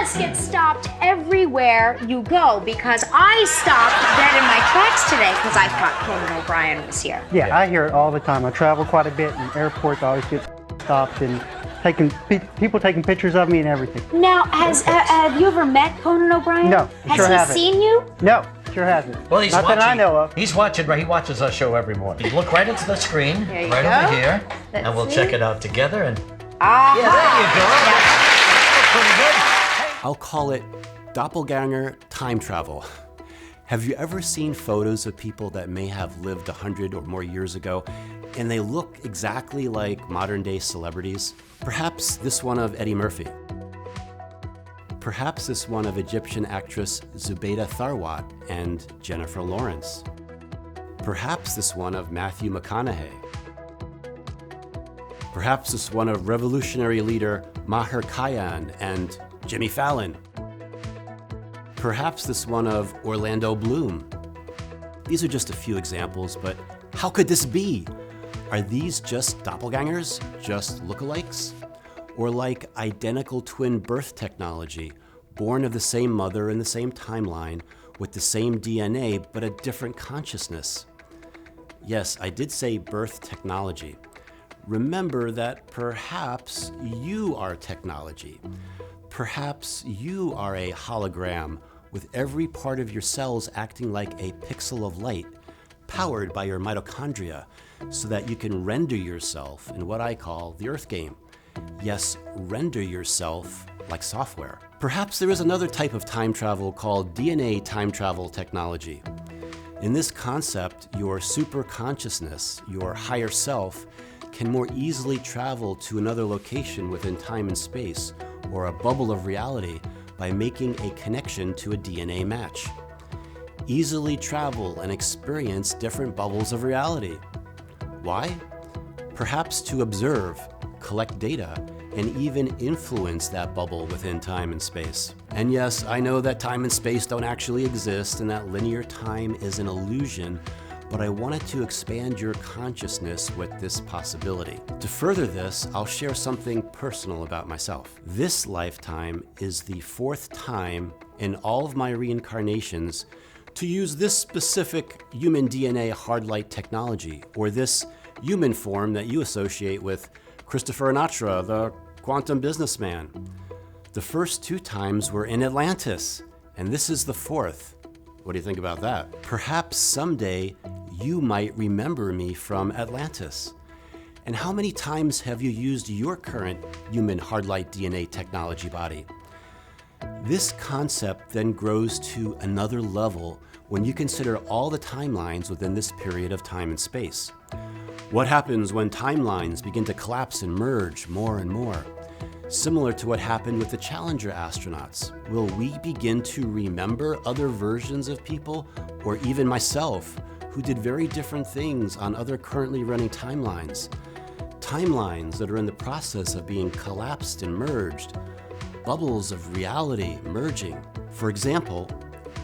must get stopped everywhere you go, because I stopped dead in my tracks today because I thought Conan O'Brien was here. Yeah, I hear it all the time. I travel quite a bit, and airports always get stopped and people taking pictures of me and everything. Now, have you ever met Conan O'Brien? No, sure haven't. Has he seen you? No, sure hasn't. Well, he's Not watching. that I know of. He's watching. He watches our show every morning. You look right into the screen, There you right go. over here, Let's and we'll see. check it out together. And Ah, yeah, there you go. Pretty good. I'll call it doppelganger time travel. Have you ever seen photos of people that may have lived 100 or more years ago, and they look exactly like modern-day celebrities? Perhaps this one of Eddie Murphy. Perhaps this one of Egyptian actress Zubaydah Tharwat and Jennifer Lawrence. Perhaps this one of Matthew McConaughey. Perhaps this one of revolutionary leader Maher Khayyam and Jimmy Fallon. Perhaps this one of Orlando Bloom. These are just a few examples, but how could this be? Are these just doppelgangers, just lookalikes? Or like identical twin birth technology, born of the same mother in the same timeline, with the same DNA, but a different consciousness? Yes, I did say birth technology. Remember that perhaps you are technology. Perhaps you are a hologram with every part of your cells acting like a pixel of light, powered by your mitochondria, so that you can render yourself in what I call the Earth game. Yes, render yourself like software. Perhaps there is another type of time travel called DNA time travel technology. In this concept, your super consciousness, your higher self, can more easily travel to another location within time and space, or a bubble of reality, by making a connection to a DNA match. Easily travel and experience different bubbles of reality. Why? Perhaps to observe, collect data, and even influence that bubble within time and space. And yes, I know that time and space don't actually exist and that linear time is an illusion, but I wanted to expand your consciousness with this possibility. To further this, I'll share something personal about myself. This lifetime is the 4th time in all of my reincarnations to use this specific human DNA hard light technology, or this human form that you associate with Christopher Anatra, the quantum businessman. The first 2 times were in Atlantis, and this is the 4th. What do you think about that? Perhaps someday you might remember me from Atlantis. And how many times have you used your current human hard light DNA technology body? This concept then grows to another level when you consider all the timelines within this period of time and space. What happens when timelines begin to collapse and merge more and more? Similar to what happened with the Challenger astronauts, will we begin to remember other versions of people, or even myself, who did very different things on other currently running timelines? Timelines that are in the process of being collapsed and merged, bubbles of reality merging. For example,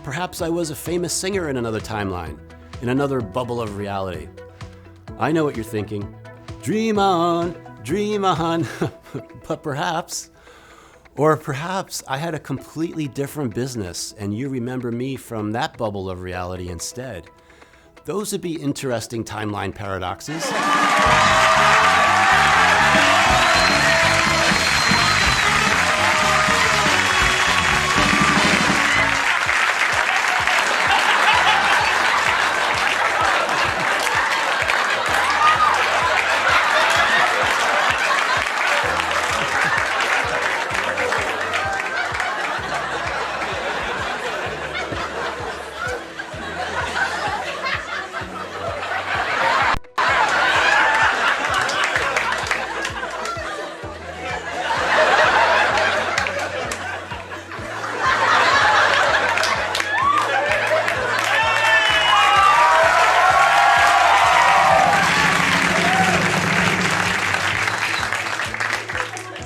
perhaps I was a famous singer in another timeline, in another bubble of reality. I know what you're thinking. Dream on, but perhaps. Or perhaps I had a completely different business and you remember me from that bubble of reality instead. Those would be interesting timeline paradoxes.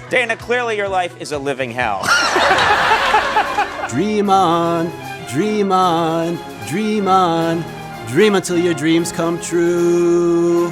Dana, clearly your life is a living hell. Dream on, dream on, dream on, dream until your dreams come true.